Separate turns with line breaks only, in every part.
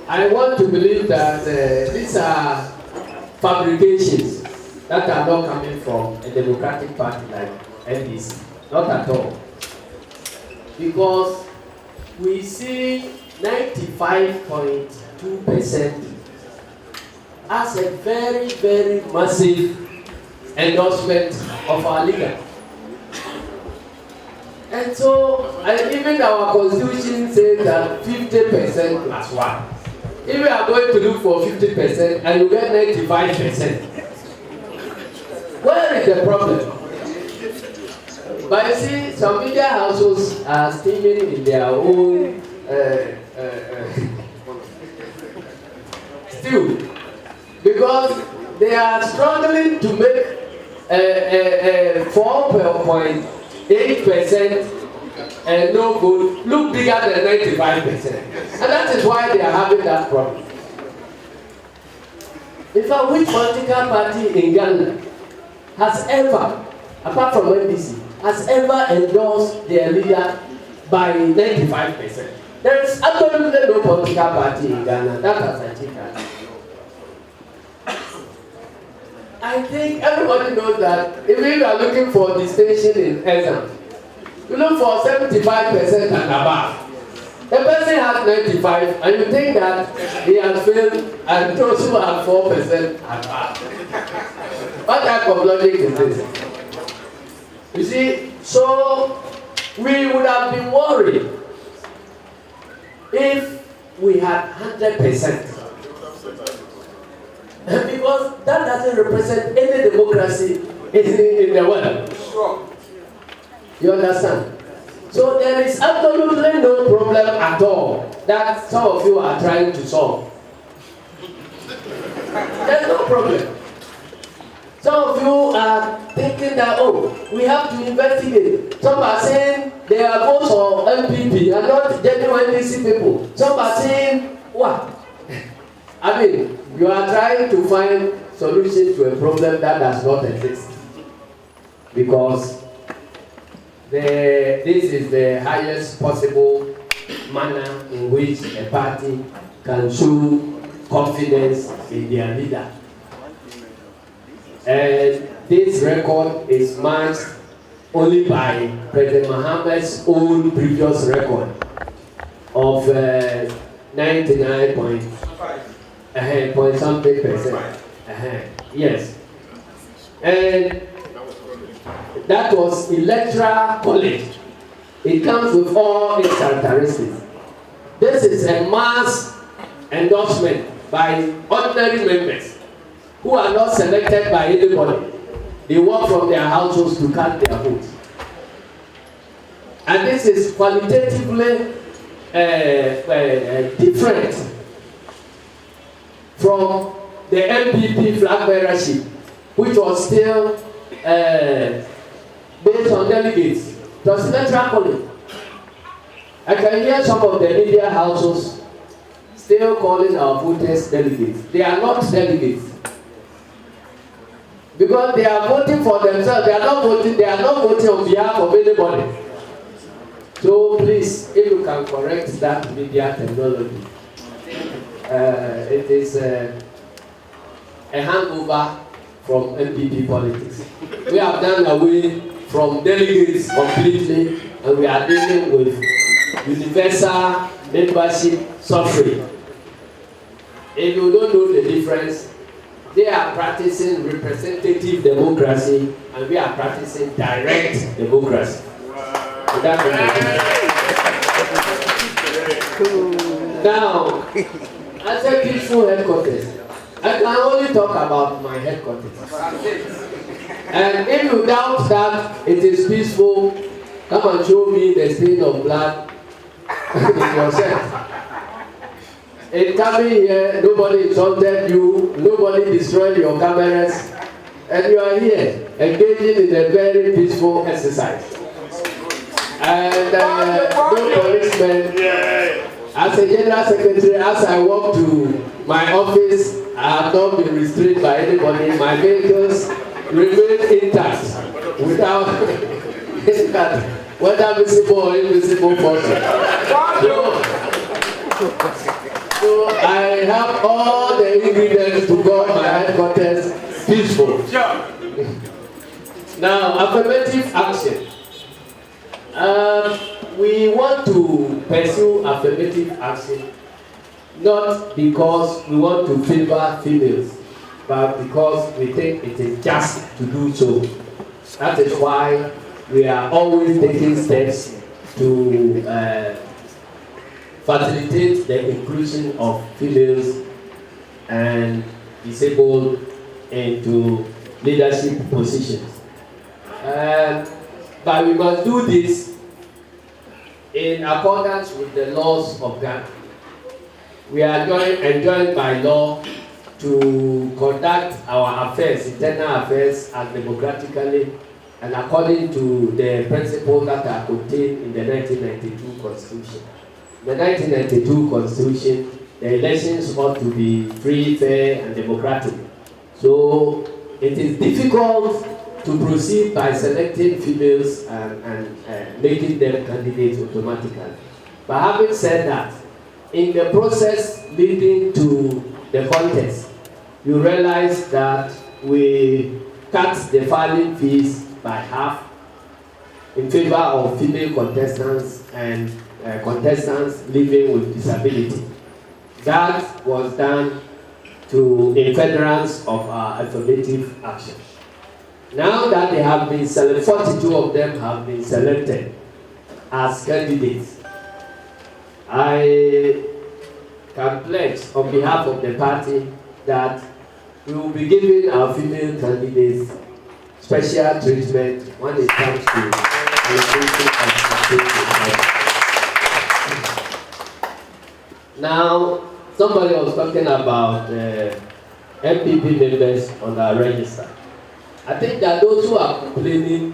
I want to believe that these are fabrications that are not coming from a democratic party like NDC. Not at all. Because we see 95.2% as a very, very massive endorsement of our leader. And so, even our constitution says that 50% plus 1. If we are going to look for 50% and you get 95%, where is the problem? But you see, some media houses are steaming in their own stew because they are struggling to make 4.8% and no vote look bigger than 95%. And that is why they are having that problem. In fact, which political party in Ghana has ever, apart from NDC, has ever endorsed their leader by 95%? There is absolutely no political party in Ghana that has achieved that. I think everybody knows that if you are looking for distinction in exam, you look for 75% and above. The person has 95 and you think that he has failed and those who have 4% above. What type of logic is this? You see, so we would have been worried if we had 100%. Because that doesn't represent any democracy in the world. You understand? So there is absolutely no problem at all that some of you are trying to solve. There's no problem. Some of you are thinking that, oh, we have to investigate. Some are saying they are votes for MPP and not genuine NDC people. Some are saying, what? I mean, you are trying to find solutions to a problem that does not exist. Because this is the highest possible manner in which a party can show confidence in their leader. And this record is matched only by President Mohammed's own previous record of 99.something%. Yes. And that was electoral college. It comes with all its characteristics. This is a mass endorsement by ordinary members who are not selected by anybody. They work from their households to cast their votes. And this is qualitatively different from the MPP flag bearership, which was still based on delegates. It was electoral college. I can hear some of the media houses still calling our voters delegates. They are not delegates. Because they are voting for themselves. They are not voting on behalf of anybody. So please, if you can correct that media terminology. It is a hangover from MPP politics. We have done away from delegates completely, and we are dealing with universal membership suffrage. If you don't know the difference, they are practicing representative democracy, and we are practicing direct democracy. Now, as a peaceful headquarters, I can only talk about my headquarters. And if you doubt that it is peaceful, come and show me the stain of blood in yourself. In coming here, nobody insulted you, nobody destroyed your cameras, and you are here engaging in a very peaceful exercise. And no policemen. As a general secretary, as I walk to my office, I have not been restrained by anybody. My vehicles remain intact without whether visible or invisible forces. So I have all the ingredients to go my headquarters peaceful. Now, affirmative action. We want to pursue affirmative action not because we want to favor females, but because we think it is just to do so. That is why we are always taking steps to facilitate the inclusion of females and disabled into leadership positions. But we must do this in accordance with the laws of Ghana. We are enjoined by law to conduct our affairs, internal affairs, as democratically and according to the principles that are contained in the 1992 Constitution. The 1992 Constitution, the elections ought to be free, fair, and democratic. So it is difficult to proceed by selecting females and making them candidates automatically. But having said that, in the process leading to the contest, you realize that we cut the filing fees by half in favor of female contestants and contestants living with disability. That was done in furtherance of our affirmative action. Now that they have been selected, 42 of them have been selected as candidates, I can pledge on behalf of the party that we will be giving our female candidates special treatment when it comes to allocation of. Now, somebody was talking about MPP members on our register. I think that those who are complaining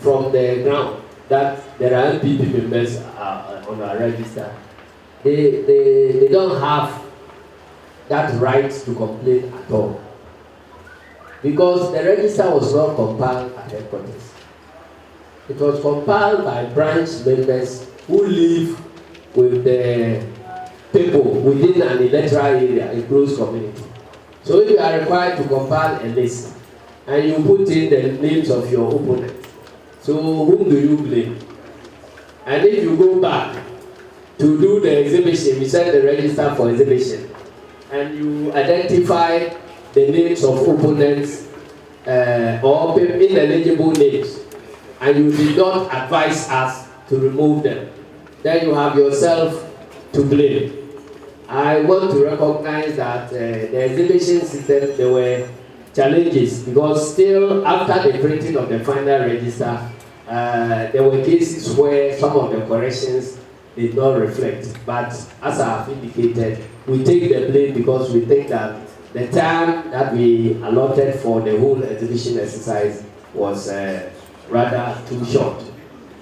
from the ground that there are MPP members on our register, they don't have that right to complain at all. Because the register was not compiled at headquarters. It was compiled by branch members who live with the people within an electoral area, a close community. So if you are required to compile a list and you put in the names of your opponents, so whom do you blame? And if you go back to do the exhibition, you send the register for exhibition, and you identify the names of opponents or ineligible names, and you did not advise us to remove them, then you have yourself to blame. I want to recognize that the exhibition system, there were challenges because still after the printing of the final register, there were cases where some of the corrections did not reflect. But as I have indicated, we take the blame because we think that the time that we allotted for the whole exhibition exercise was rather too short.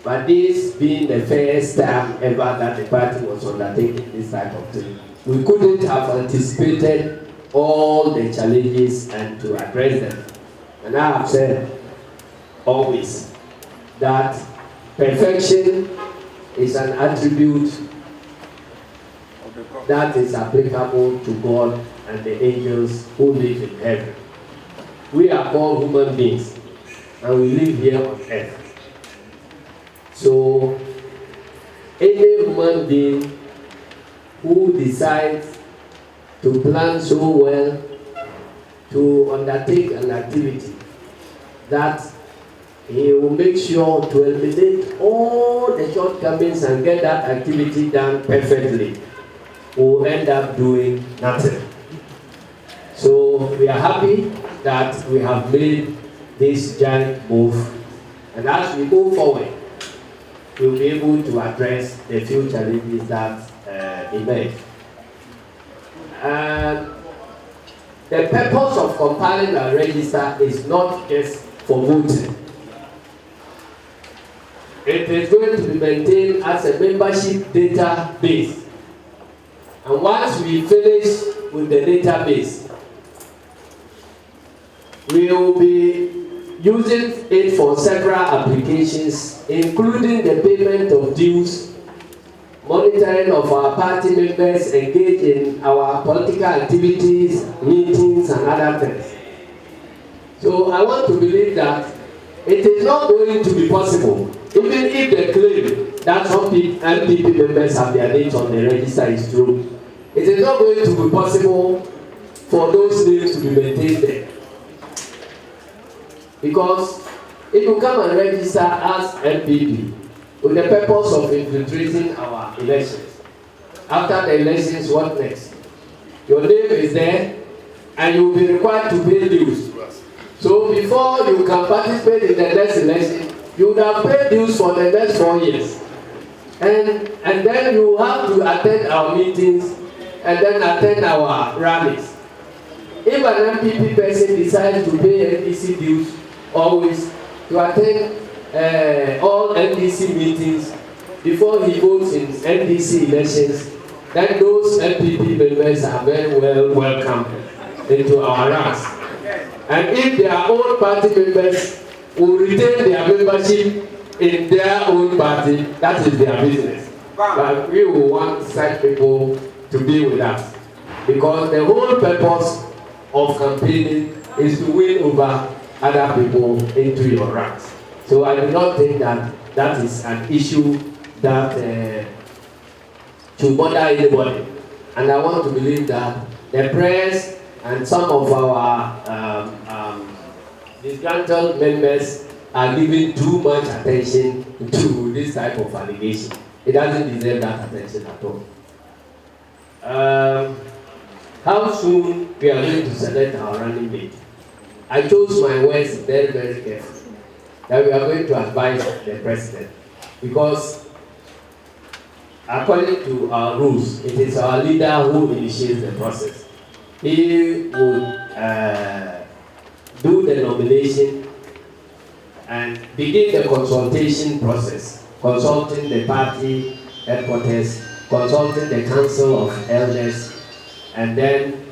But this being the first time ever that the party was undertaking this type of thing, we couldn't have anticipated all the challenges and to address them. And I have said always that perfection is an attribute that is applicable to God and the angels who live in heaven. We are called human beings and we live here on earth. So any human being who decides to plan so well to undertake an activity that he will make sure to eliminate all the shortcomings and get that activity done perfectly, will end up doing nothing. So we are happy that we have made this giant move, and as we go forward, we'll be able to address the few challenges that emerge. The purpose of compiling a register is not just for voting. It is going to be maintained as a membership database. And once we finish with the database, we will be using it for several applications, including the payment of dues monitoring of our party members engaged in our political activities, meetings, and other things. So I want to believe that it is not going to be possible, even if they claim that some MPP members have their names on the register is true. It is not going to be possible for those names to be maintained there. Because if you come and register as MPP with the purpose of infiltrating our elections, after the elections, what next? Your name is there and you will be required to pay dues. So before you can participate in the next election, you would have paid dues for the next 4 years. And then you have to attend our meetings and then attend our rallies. If an MPP person decides to pay NDC dues, always to attend all NDC meetings before he votes in NDC elections, then those MPP members are very well welcome into our ranks. And if their own party members will retain their membership in their own party, that is their business. But we will want such people to be with us. Because the whole purpose of campaigning is to win over other people into your ranks. So I do not think that that is an issue that should bother anybody. And I want to believe that the press and some of our disgruntled members are giving too much attention to this type of allegation. It doesn't deserve that attention at all. How soon we are going to select our running mate? I chose my words very, very carefully. That we are going to advise the president. Because according to our rules, it is our leader who initiates the process. He would do the nomination and begin the consultation process, consulting the party headquarters, consulting the council of elders, and then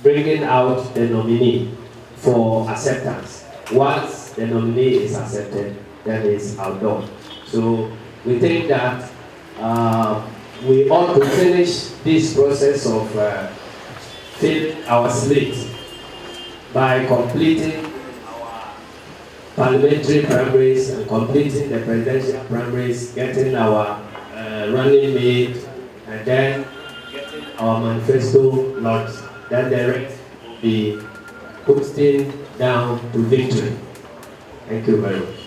bringing out the nominee for acceptance. Once the nominee is accepted, then it's outdone. So we think that we ought to finish this process of filling our slate by completing our parliamentary primaries and completing the presidential primaries, getting our running mate, and then getting our manifesto launched. Then the rest will be coasting down to victory. Thank you very much.